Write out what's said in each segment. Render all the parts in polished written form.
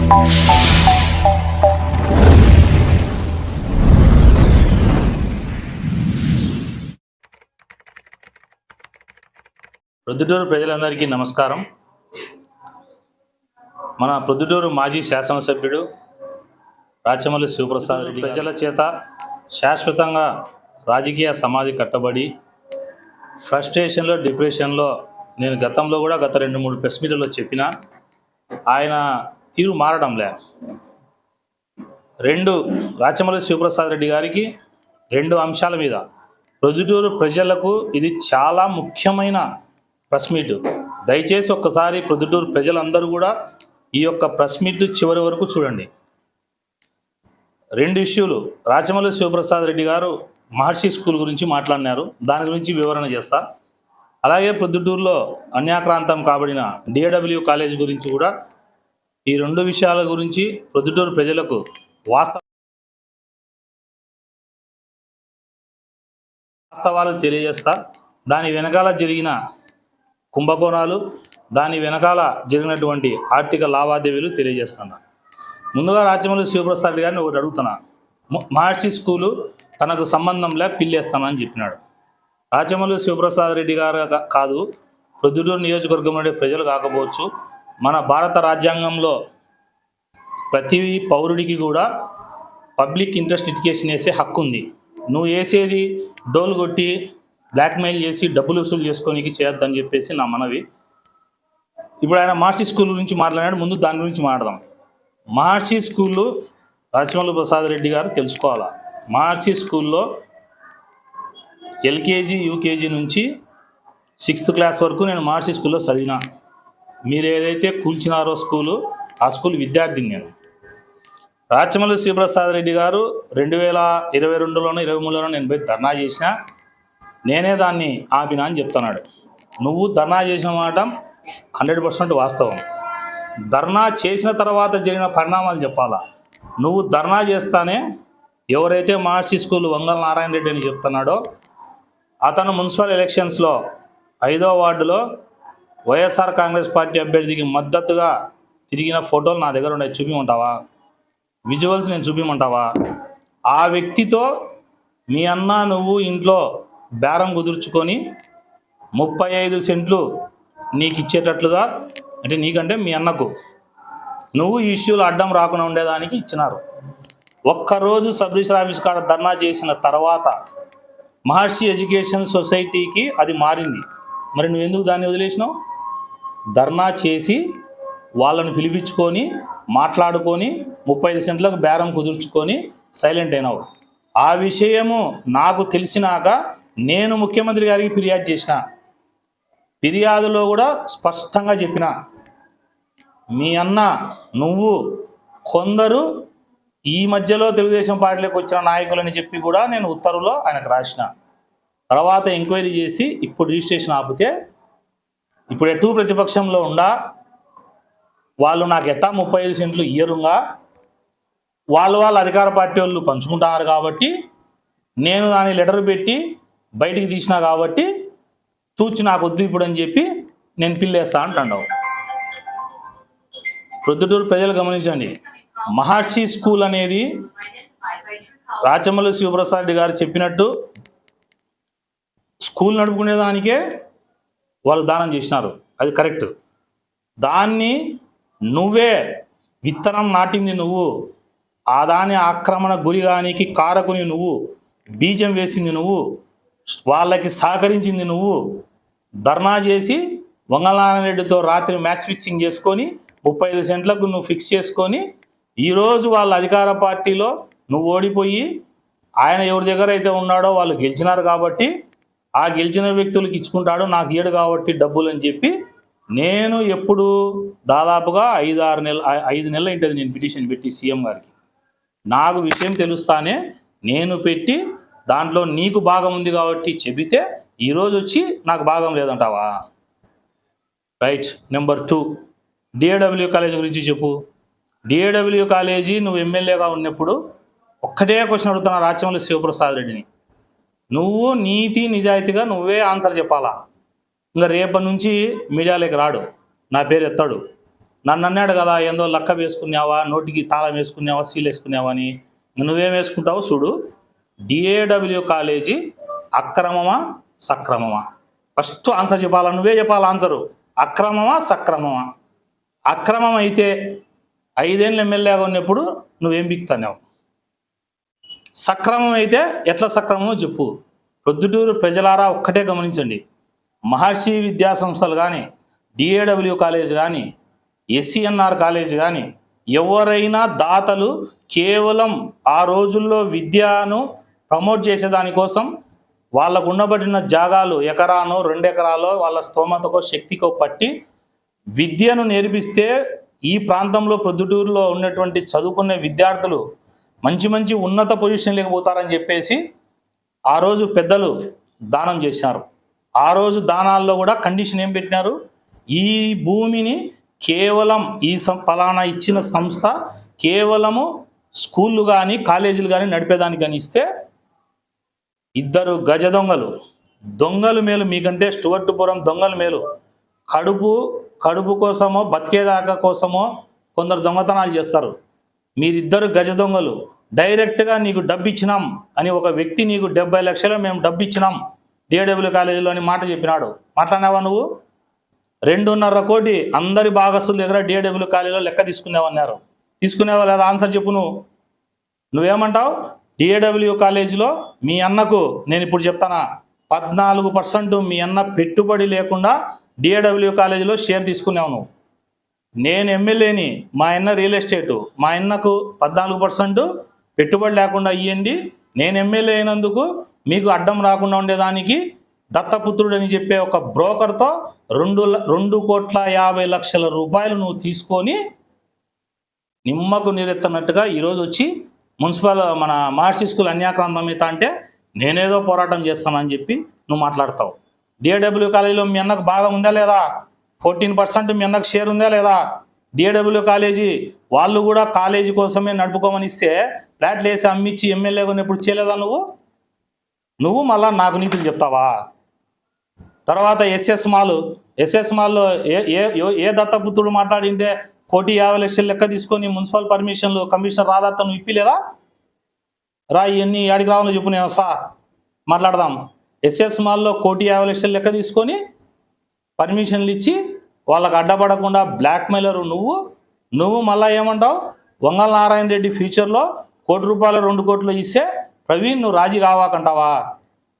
ప్రొద్దుటూరు ప్రజలందరికీ నమస్కారం. మన ప్రొద్దుటూరు మాజీ శాసనసభ్యుడు రాచమల్లి శివప్రసాద్ రెడ్డి ప్రజల చేత శాశ్వతంగా రాజకీయ సమాధి కట్టబడి ఫ్రస్ట్రేషన్లో డిప్రెషన్లో నేను గతంలో కూడా గత 2-3 ప్రెస్ మీట్లలో చెప్పిన ఆయన తీరు మారడంలే. రాచమల్లి శివప్రసాద్ రెడ్డి గారికి 2 అంశాల మీద ప్రొద్దుటూరు ప్రజలకు ఇది చాలా ముఖ్యమైన ప్రెస్ మీట్. దయచేసి ఒక్కసారి ప్రొద్దుటూరు ప్రజలందరూ కూడా ఈ యొక్క ప్రెస్ మీట్ చివరి వరకు చూడండి. 2 ఇష్యూలు. రాచమల్లి శివప్రసాద్ రెడ్డి గారు మహర్షి స్కూల్ గురించి మాట్లాడినారు, దాని గురించి వివరణ చేస్తా. అలాగే ప్రొద్దుటూరులో అన్యాక్రాంతం కాబడిన DAW కాలేజ్ గురించి కూడా, ఈ 2 విషయాల గురించి ప్రొద్దుటూరు ప్రజలకు వాస్తవాలు తెలియజేస్తా. దాని వెనకాల జరిగిన కుంభకోణాలు, దాని వెనకాల జరిగినటువంటి ఆర్థిక లావాదేవీలు తెలియజేస్తున్నా. ముందుగా రాచమల్లి శివప్రసాద్ రెడ్డి గారిని ఒకటి అడుగుతున్నా. మహర్షి స్కూలు తనకు సంబంధంలే పిల్లేస్తానని చెప్పినాడు. రాచమల్లి శివప్రసాద్ రెడ్డి గారు కాదు, ప్రొద్దుటూరు నియోజకవర్గంలోని ప్రజలు కాకపోవచ్చు, మన భారత రాజ్యాంగంలో ప్రతి పౌరుడికి కూడా పబ్లిక్ ఇంట్రెస్ట్ లిటిగేషన్ వేసే హక్కు ఉంది. నువ్వు వేసేది డోలు కొట్టి బ్లాక్మెయిల్ చేసి డబ్బులు వసూలు చేసుకోనికి చేయొద్దని చెప్పేసి నా మనవి. ఇప్పుడు ఆయన మహర్షి స్కూల్ గురించి మాట్లాడాడు, ముందు దాని గురించి మాట్లాడదాం. మహర్షి స్కూల్లో రాచమల్లి ప్రసాద్ రెడ్డి గారు తెలుసుకోవాలా. మహర్షి స్కూల్లో LKG UKG నుంచి 6th క్లాస్ వరకు నేను మహర్షి స్కూల్లో చదివినా. మీరు ఏదైతే కూల్చినారో స్కూలు, ఆ స్కూల్ విద్యార్థిని నేను. రాచమల్లి శివప్రసాద్ రెడ్డి గారు 2022లోనో 23లోనో నేను పోయి ధర్నా చేసిన, నేనే దాన్ని ఆపినా అని చెప్తున్నాడు. నువ్వు ధర్నా చేసిన మాట 100% వాస్తవం. ధర్నా చేసిన తర్వాత జరిగిన పరిణామాలు చెప్పాలా. నువ్వు ధర్నా చేస్తానే ఎవరైతే మహర్షి స్కూల్ వంగల నారాయణ రెడ్డి అని చెప్తున్నాడో, అతను మున్సిపల్ ఎలక్షన్స్లో 5వ వార్డులో వైఎస్ఆర్ కాంగ్రెస్ పార్టీ అభ్యర్థికి మద్దతుగా తిరిగిన ఫోటోలు నా దగ్గర ఉన్నాయి, చూపిమంటావా? విజువల్స్ నేను చూపిమంటావా? ఆ వ్యక్తితో మీ అన్న నువ్వు ఇంట్లో బేరం కుదుర్చుకొని 35 సెంట్లు నీకు ఇచ్చేటట్లుగా, అంటే నీకంటే మీ అన్నకు, నువ్వు ఈ ఇష్యూలు అడ్డం రాకుండా ఉండేదానికి ఇచ్చినారు. ఒక్కరోజు సబ్ రిజిస్టర్ ఆఫీస్ కాడ ధర్నా చేసిన తర్వాత మహర్షి ఎడ్యుకేషన్ సొసైటీకి అది మారింది. మరి నువ్వు ఎందుకు దాన్ని వదిలేసినావు? ధర్నా చేసి వాళ్ళను పిలిపించుకొని మాట్లాడుకొని 35 సెంట్లకు బేరం కుదుర్చుకొని సైలెంట్ అయినావు. ఆ విషయము నాకు తెలిసినాక నేను ముఖ్యమంత్రి గారికి ఫిర్యాదు చేసిన. ఫిర్యాదులో కూడా స్పష్టంగా చెప్పిన, మీ అన్న నువ్వు కొందరు ఈ మధ్యలో తెలుగుదేశం పార్టీలోకి వచ్చిన నాయకులని చెప్పి కూడా నేను ఉత్తర్వులో ఆయనకు రాసిన. తర్వాత ఎంక్వైరీ చేసి ఇప్పుడు రిజిస్ట్రేషన్ ఆపితే, ఇప్పుడు ఎటు ప్రతిపక్షంలో ఉండా వాళ్ళు నాకు ఎట్టా 35 సెంట్లు ఇయ్యరుగా, వాళ్ళు అధికార పార్టీ వాళ్ళు పంచుకుంటున్నారు కాబట్టి నేను దాని లెటర్ పెట్టి బయటికి తీసినా కాబట్టి తూచి నాకు వద్దు ఇప్పుడు అని చెప్పి నేను పిల్లేస్తా అంటున్నావు. ప్రొద్దుటూరు ప్రజలు గమనించండి, మహర్షి స్కూల్ అనేది రాచమల్లి శివప్రసాద్ రెడ్డి గారు చెప్పినట్టు స్కూల్ నడుపుకునేదానికే వాళ్ళు దానం చేసినారు, అది కరెక్ట్. దాన్ని నువ్వే విత్తనం నాటింది నువ్వు, ఆ దాని ఆక్రమణ గురిగానికి కారకుని నువ్వు, బీజం వేసింది నువ్వు, వాళ్ళకి సహకరించింది నువ్వు. ధర్నా చేసి వంగలనారాయణ రెడ్డితో రాత్రి మ్యాచ్ ఫిక్సింగ్ చేసుకొని 35 సెంట్లకు నువ్వు ఫిక్స్ చేసుకొని ఈరోజు వాళ్ళ అధికార పార్టీలో నువ్వు ఓడిపోయి ఆయన ఎవరి దగ్గర అయితే ఉన్నాడో వాళ్ళు గెలిచినారు కాబట్టి ఆ గెలిచిన వ్యక్తులకు ఇచ్చుకుంటాడు, నాకు ఇయ్యడు కాబట్టి డబ్బులు అని చెప్పి నేను ఎప్పుడు దాదాపుగా 5 నెలలు ఉంటుంది నేను పిటిషన్ పెట్టి సీఎం గారికి. నాకు విషయం తెలుస్తానే నేను పెట్టి దాంట్లో నీకు భాగం ఉంది కాబట్టి చెబితే ఈరోజు వచ్చి నాకు భాగం లేదంటావా? రైట్. నెంబర్ 2, DAW కాలేజ్ గురించి చెప్పు. DAW కాలేజీ నువ్వు ఎమ్మెల్యేగా ఉన్నప్పుడు ఒక్కటే క్వశ్చన్ అడుగుతున్నా రాచమల్లి శివప్రసాద్ రెడ్డిని, నువ్వు నీతి నిజాయితీగా నువ్వే ఆన్సర్ చెప్పాలా. ఇంకా రేపటి నుంచి మీడియాలోకి రాడు, నా పేరు ఎత్తాడు, నన్ను అన్నాడు కదా ఏందో లక్క వేసుకున్నావా, నోటికి తాళం వేసుకున్నావా, సీల్ వేసుకున్నావా అని. నువ్వేం వేసుకుంటావు చూడు. డిఏడబ్ల్యూ కాలేజీ అక్రమమా సక్రమమా? ఫస్ట్ ఆన్సర్ చెప్పాలా, నువ్వే చెప్పాలి ఆన్సరు. అక్రమమా సక్రమమా? అక్రమం అయితే 5 ఏళ్ళు ఎమ్మెల్యేగా ఉన్నప్పుడు నువ్వేం బిక్తున్నావు? సక్రమం అయితే ఎట్లా సక్రమమో చెప్పు. ప్రొద్దుటూరు ప్రజలారా ఒక్కటే గమనించండి. మహర్షి విద్యా సంస్థలు కానీ, డిఏడబ్ల్యూ కాలేజ్ కానీ, ఎస్సీఎన్ఆర్ కాలేజ్ కానీ, ఎవరైనా దాతలు కేవలం ఆ రోజుల్లో విద్యను ప్రమోట్ చేసేదానికోసం వాళ్ళకు ఉండబడిన జాగాలు ఎకరానో 2 ఎకరాలో వాళ్ళ స్తోమతకో శక్తికో పట్టి విద్యను నేర్పిస్తే ఈ ప్రాంతంలో ప్రొద్దుటూరులో ఉన్నటువంటి చదువుకునే విద్యార్థులు మంచి మంచి ఉన్నత పొజిషన్ పోతారని చెప్పేసి ఆ రోజు పెద్దలు దానం చేశారు. ఆ రోజు దానాల్లో కూడా కండిషన్ ఏం పెట్టినారు, ఈ భూమిని కేవలం ఈ ఫలానా ఇచ్చిన సంస్థ కేవలము స్కూళ్ళు కానీ కాలేజీలు కానీ నడిపేదానికి కానీ ఇస్తే 2 గజ దొంగలు మేలు మీకంటే స్టువర్టుపురం దొంగలు మేలు. కడుపు కోసమో బతికేదాకా కోసమో కొందరు దొంగతనాలు చేస్తారు. మీరిద్దరు గజ దొంగలు. డైరెక్ట్గా నీకు డబ్బు ఇచ్చినాం అని ఒక వ్యక్తి నీకు 70 లక్షలు మేము డబ్బు ఇచ్చినాం డిఏడబ్ల్యూ కాలేజీలో అని మాట చెప్పినాడు. మాట్లాడినావా నువ్వు? 2.5 కోటి అందరి భాగస్తుల దగ్గర డిఏడబ్ల్యూ కాలేజీలో లెక్క తీసుకునేవన్నారు. తీసుకునేవా లేదా? ఆన్సర్ చెప్పు. నువ్వేమంటావు? డిఏడబ్ల్యూ కాలేజీలో మీ అన్నకు నేను ఇప్పుడు చెప్తానా 14% మీ అన్న పెట్టుబడి లేకుండా డిఏడబ్ల్యూ కాలేజీలో షేర్ తీసుకున్నావు నువ్వు. నేను ఎమ్మెల్యేని, మా అన్న రియల్ ఎస్టేటు, మా అన్నకు 14% పెట్టుబడి లేకుండా ఇవ్వండి. నేను ఎమ్మెల్యే అయినందుకు మీకు అడ్డం రాకుండా ఉండేదానికి దత్తపుత్రుడు అని చెప్పే ఒక బ్రోకర్తో 2,50,00,000 రూపాయలు నువ్వు తీసుకొని నిమ్మకు నీరెత్తనట్టుగా ఈరోజు వచ్చి మున్సిపల్ మన మహర్షి స్కూల్ అన్యాక్రాంతమిత అంటే నేనేదో పోరాటం చేస్తానని చెప్పి నువ్వు మాట్లాడతావు. డిఏడబ్ల్యూ కాలేజీలో మీ అన్నకు బాగా ఉందా లేదా? 14% మీ అన్నకు షేర్ ఉందా లేదా? డిఏడబ్ల్యూ కాలేజీ వాళ్ళు కూడా కాలేజీ కోసమే నడుపుకోమని ఇస్తే ఫ్లాట్లు వేసి అమ్మించి ఎమ్మెల్యేగా ఉన్నప్పుడు చేయలేదా నువ్వు మళ్ళా నాకు నీతులు చెప్తావా? తర్వాత ఎస్ఎస్ మాల్లో ఏ దత్తపుత్రుడు మాట్లాడింటే 1,50,00,000 లెక్క తీసుకొని మున్సిపల్ పర్మిషన్లు కమిషనర్ రాదాత నువ్వు ఇప్పిలేదా? రా ఇవన్నీ ఆడికి రావాలో చెప్పు, నేను వస్తా మాట్లాడదాం. ఎస్ఎస్ మాల్లో 1,50,00,000 లెక్క తీసుకొని పర్మిషన్లు ఇచ్చి వాళ్ళకు అడ్డపడకుండా బ్లాక్మెయిలరు నువ్వు మళ్ళీ ఏమంటావు? వంగల నారాయణ రెడ్డి ఫ్యూచర్లో ₹1 2 కోట్లు ఇస్తే ప్రవీణ్ నువ్వు రాజీ కావాకంటావా?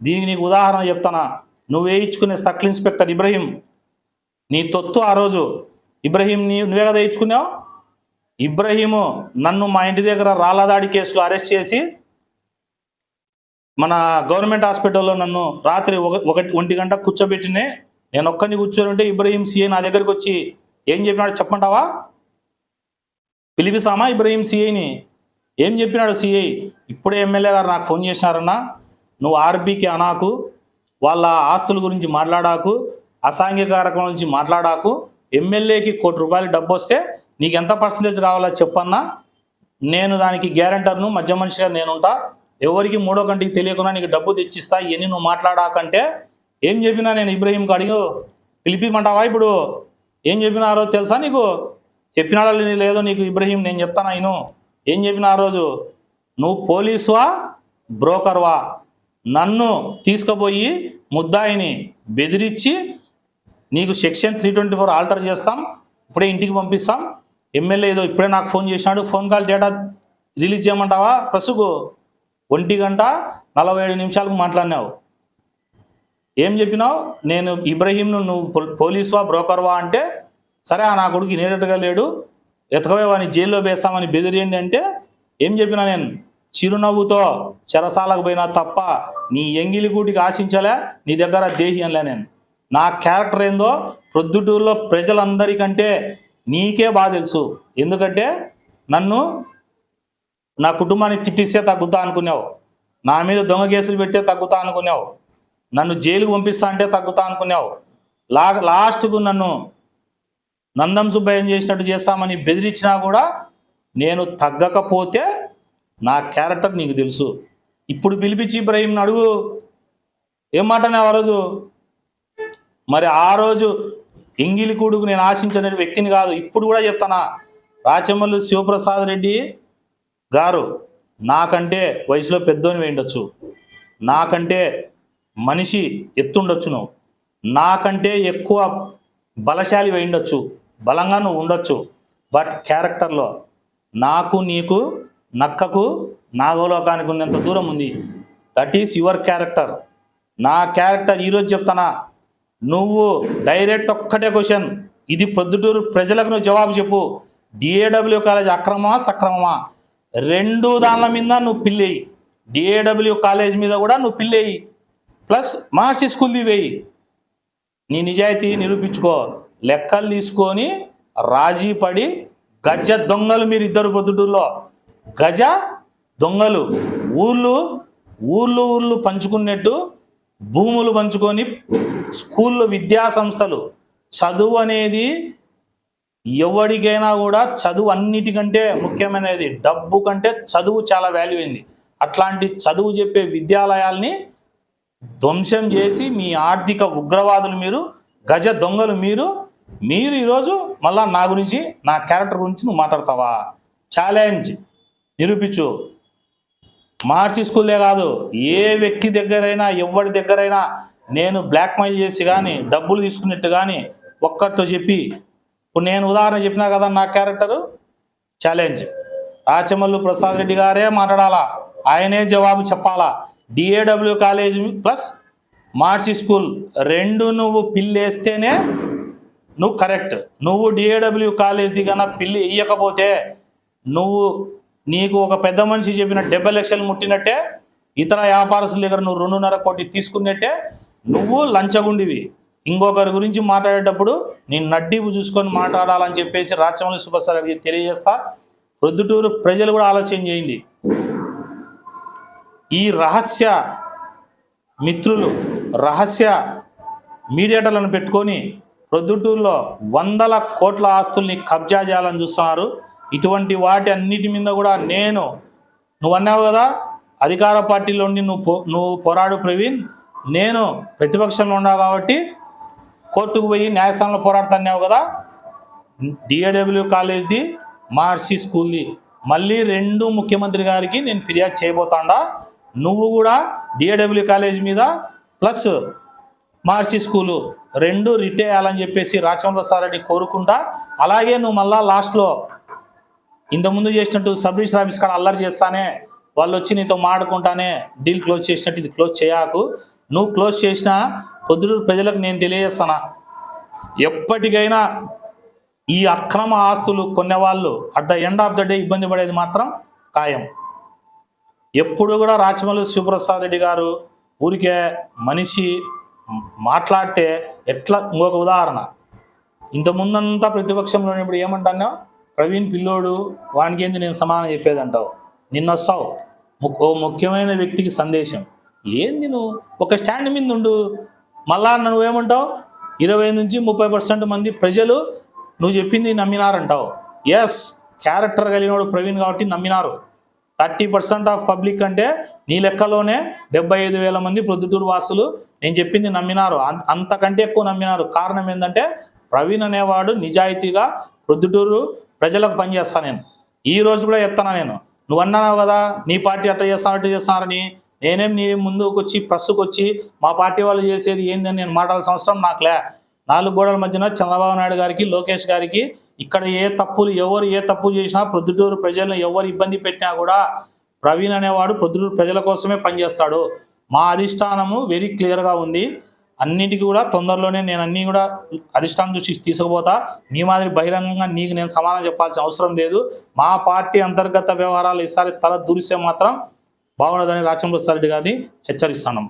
దీనికి నీకు ఉదాహరణ చెప్తానా. నువ్వు వేయించుకునే సర్కిల్ ఇన్స్పెక్టర్ ఇబ్రహీం నీ తొత్తు ఆ రోజు ఇబ్రహీం నువ్వే కదా వేయించుకున్నావు. ఇబ్రహీము నన్ను మా ఇంటి దగ్గర రాళ్ళదాడి కేసులో అరెస్ట్ చేసి మన గవర్నమెంట్ హాస్పిటల్లో నన్ను రాత్రి 1 గంట కూర్చోబెట్టినే. నేను ఒక్కరిని కూర్చొని ఉంటే ఇబ్రహీం సిఐ నా దగ్గరికి వచ్చి ఏం చెప్పినాడు చెప్పంటావా? పిలిపిస్తామా ఇబ్రహీం సిఐని? ఏం చెప్పినాడు సిఐ? ఇప్పుడే ఎమ్మెల్యే గారు నాకు ఫోన్ చేసినారన్నా, నువ్వు ఆర్బీకి అనాకు, వాళ్ళ ఆస్తుల గురించి మాట్లాడాకు, అసాంఘిక కార్యక్రమం నుంచి మాట్లాడాకు, ఎమ్మెల్యేకి ₹1 డబ్బు వస్తే నీకు ఎంత పర్సంటేజ్ కావాలో చెప్పన్నా, నేను దానికి గ్యారంటర్ను మధ్య మనిషిగా నేనుంటా, ఎవరికి మూడో కంటికి తెలియకుండా నీకు డబ్బు తెచ్చిస్తా, ఇవన్నీ నువ్వు మాట్లాడాకంటే ఏం చెప్పినా నేను ఇబ్రహీంకి అడిగి పిలిపిమంటావా? ఇప్పుడు ఏం చెప్పినా ఆ రోజు తెలుసా నీకు? చెప్పినాడా లేదో నీకు ఇబ్రహీం? నేను చెప్తాను ఆయన ఏం చెప్పిన ఆ రోజు. నువ్వు పోలీసువా బ్రోకర్వా? నన్ను తీసుకుపోయి ముద్దాయిని బెదిరించి నీకు సెక్షన్ 324 ఆల్టర్ చేస్తాం, ఇప్పుడే ఇంటికి పంపిస్తాం. ఎమ్మెల్యే ఏదో ఇప్పుడే నాకు ఫోన్ చేసినాడు, ఫోన్ కాల్ డేటా రిలీజ్ చేయమంటావా? ప్రస్తుకు 1 గంట 47 నిమిషాలకు మాట్లాడినావు. ఏం చెప్పినావు? నేను ఇబ్రహీంను నువ్వు పోలీసువా బ్రోకర్వా అంటే, సరే నా కొడుకు నేరేటుగా లేడు, ఎతకవే వాడిని జైల్లో వేస్తామని బెదిరియండి అంటే ఏం చెప్పినా నేను? చిరునవ్వుతో చెరసాలకు పోయినా తప్ప నీ ఎంగిలి గూటికి ఆశించలే, నీ దగ్గర దేహి అనలే. నేను నా క్యారెక్టర్ ఏందో ప్రొద్దుటూరులో ప్రజలందరికంటే నీకే బాగా తెలుసు. ఎందుకంటే నన్ను నా కుటుంబాన్ని తిట్టిస్తే తగ్గుతా అనుకున్నావు, నా మీద దొంగ కేసులు పెట్టే తగ్గుతా అనుకున్నావు, నన్ను జైలుకు పంపిస్తా అంటే తగ్గుతా అనుకున్నావు, లాస్ట్కు నన్ను నందం సుబ్బయ్యం చేసినట్టు చేస్తామని బెదిరించినా కూడా నేను తగ్గకపోతే నా క్యారెక్టర్ నీకు తెలుసు. ఇప్పుడు పిలిపించి ఇబ్రహీంని అడుగు ఏం మాటనే ఆ రోజు. మరి ఆ రోజు ఎంగిలి కూడుకు నేను ఆశించిన వ్యక్తిని కాదు. ఇప్పుడు కూడా చెప్తానా, రాచమల్లు శివప్రసాద్ రెడ్డి గారు నాకంటే వయసులో పెద్దోని వేయండొచ్చు, నాకంటే మనిషి ఎత్తుండొచ్చును, నాకంటే ఎక్కువ బలశాలి వేయండొచ్చు, బలంగా నువ్వు ఉండొచ్చు. బట్ క్యారెక్టర్లో నాకు నీకు నక్కకు నాగలోకానికి ఉన్నంత దూరం ఉంది. That is your character. నా క్యారెక్టర్ ఈరోజు చెప్తానా, నువ్వు డైరెక్ట్ ఒక్కటే క్వశ్చన్, ఇది ప్రొద్దుటూరు ప్రజలకు నువ్వు జవాబు చెప్పు. డిఏడబ్ల్యూ కాలేజ్ అక్రమమా సక్రమమా? రెండు దానిల మీద నువ్వు పిల్లేయి. డిఏడబ్ల్యూ కాలేజ్ మీద కూడా నువ్వు పిల్లేయి, ప్లస్ మహర్షి స్కూల్ది వేయి. నీ నిజాయితీ నిరూపించుకో. లెక్కలు తీసుకొని రాజీ పడి గజ దొంగలు మీరు ఇద్దరు ప్రొద్దుటూరులో, గజ దొంగలు. ఊళ్ళు పంచుకున్నట్టు భూములు పంచుకొని స్కూళ్ళు విద్యా సంస్థలు. చదువు అనేది ఎవరికైనా కూడా చదువు అన్నిటికంటే ముఖ్యమైనది. డబ్బు కంటే చదువు చాలా వాల్యూ అయింది. అట్లాంటి చదువు చెప్పే విద్యాలయాల్ని ధ్వంసం చేసి మీ ఆర్థిక ఉగ్రవాదులు మీరు, గజ దొంగలు మీరు ఈరోజు మళ్ళా నా గురించి, నా క్యారెక్టర్ గురించి నువ్వు మాట్లాడతావా? ఛాలెంజ్ నిరూపించు. మహర్షి స్కూల్లే కాదు, ఏ వ్యక్తి దగ్గరైనా ఎవరి దగ్గరైనా నేను బ్లాక్మెయిల్ చేసి కానీ డబ్బులు తీసుకున్నట్టు కానీ ఒక్కరితో చెప్పి, ఇప్పుడు నేను ఉదాహరణ చెప్పినా కదా నా క్యారెక్టరు, ఛాలెంజ్. రాచమల్లు ప్రసాద్ రెడ్డి గారే మాట్లాడాలా, ఆయనే జవాబు చెప్పాలా. డిఏడబ్ల్యూ కాలేజ్ ప్లస్ మహర్షి స్కూల్ రెండు నువ్వు పిల్లేస్తేనే నువ్వు కరెక్ట్. నువ్వు డిఏడబ్ల్యూ కాలేజ్ది కన్నా పిల్లి ఇయ్యకపోతే నీకు ఒక పెద్ద మనిషి చెప్పిన 70 లక్షలు ముట్టినట్టే, ఇతర వ్యాపారస్తుల దగ్గర నువ్వు 2.5 కోటి తీసుకున్నట్టే, నువ్వు లంచగుండివి. ఇంకొకరి గురించి మాట్లాడేటప్పుడు నేను నడ్డీపు చూసుకొని మాట్లాడాలని చెప్పేసి రాచమల్లు శివప్రసాద్ రెడ్డి తెలియజేస్తా. ప్రొద్దుటూరు ప్రజలు కూడా ఆలోచన చేయండి. ఈ రహస్య మిత్రులు, రహస్య మీడియేటర్లను పెట్టుకొని ప్రొద్దుటూరులో 100 కోట్ల ఆస్తుల్ని కబ్జా చేయాలని చూస్తున్నారు. ఇటువంటి వాటి అన్నిటి మీద కూడా నువ్వు అన్నావు కదా, అధికార పార్టీలో ఉండి నువ్వు పోరాడు ప్రవీణ్, నేను ప్రతిపక్షంలో ఉన్నావు కాబట్టి కోర్టుకు పోయి న్యాయస్థానంలో పోరాడుతున్నావు కదా. డిఏడబ్ల్యూ కాలేజ్ది, మహర్షి స్కూల్ది మళ్ళీ రెండు ముఖ్యమంత్రి గారికి నేను ఫిర్యాదు చేయబోతాడా. నువ్వు కూడా డిఏడబ్ల్యూ కాలేజ్ మీద ప్లస్ మహర్షి స్కూలు రెండు రిటే అయ్యాలని చెప్పేసి రాచమల్లు ప్రసాద్ రెడ్డి కోరుకుంటా. అలాగే నువ్వు మళ్ళా లాస్ట్లో ఇంతకుముందు చేసినట్టు సబ్ రిజిస్టర్ ఆఫీస్ కాడ అల్లరి చేస్తానే, వాళ్ళు వచ్చి నీతో మాడుకుంటానే డీల్ క్లోజ్ చేసినట్టు ఇది క్లోజ్ చేయకు. నువ్వు క్లోజ్ చేసిన పొద్దుటూరు ప్రజలకు నేను తెలియజేస్తానా, ఎప్పటికైనా ఈ అక్రమ ఆస్తులు కొనేవాళ్ళు at the end of the day ఇబ్బంది పడేది మాత్రం ఖాయం. ఎప్పుడు కూడా రాచమల్లు శివప్రసాద్ రెడ్డి గారు ఊరికే మనిషి మాట్లాడితే ఎట్లా, ఇంకొక ఉదాహరణ, ఇంతకుముందంతా ప్రతిపక్షంలో ఉన్నప్పుడు ఏమంటాను, ప్రవీణ్ పిల్లోడు వానికి ఏంది నేను సమాధానం చెప్పేదంటావు. నిన్న వస్తావు ఓ ముఖ్యమైన వ్యక్తికి సందేశం, ఏంది నువ్వు ఒక స్టాండ్ మీద ఉండు, మళ్ళా నువ్వేమంటావు 20 నుంచి 30% మంది ప్రజలు నువ్వు చెప్పింది నమ్మినారంటావు. ఎస్, క్యారెక్టర్ కలిగినోడు ప్రవీణ్ కాబట్టి నమ్మినారు. 30% ఆఫ్ పబ్లిక్ అంటే నీ లెక్కలోనే 75,000 మంది ప్రొద్దుటూరు వాసులు నేను చెప్పింది నమ్మినారు. అంతకంటే ఎక్కువ నమ్మినారు. కారణం ఏంటంటే ప్రవీణ్ అనేవాడు నిజాయితీగా ప్రొద్దుటూరు ప్రజలకు పనిచేస్తాను. నేను ఈ రోజు కూడా చెప్తాను, నువ్వు అన్నావు కదా నీ పార్టీ అట్లా చేస్తారని, నేనేం నీ ముందుకు వచ్చి ప్రెస్సుకు వచ్చి మా పార్టీ వాళ్ళు చేసేది ఏందని నేను మాట్లాడాల్సిన అవసరం నాకులే. 4 గోడల మధ్యన చంద్రబాబు నాయుడు గారికి, లోకేష్ గారికి ఇక్కడ ఎవరు ఏ తప్పు చేసినా, ప్రొద్దుటూరు ప్రజలను ఎవరు ఇబ్బంది పెట్టినా కూడా ప్రవీణ్ అనేవాడు ప్రొద్దుటూరు ప్రజల కోసమే పనిచేస్తాడు. మా అధిష్టానము వెరీ క్లియర్గా ఉంది. అన్నిటికీ కూడా తొందరలోనే నేను అన్నీ కూడా అధిష్టానం చూసి తీసుకుపోతా. మీ మాదిరి బహిరంగంగా నీకు నేను సమాధానం చెప్పాల్సిన అవసరం లేదు. మా పార్టీ అంతర్గత వ్యవహారాలు ఈసారి తల దూరిస్తే మాత్రం బాగుండదని రాచమల్లు ప్రసాద్ రెడ్డి గారిని హెచ్చరిస్తున్నాం.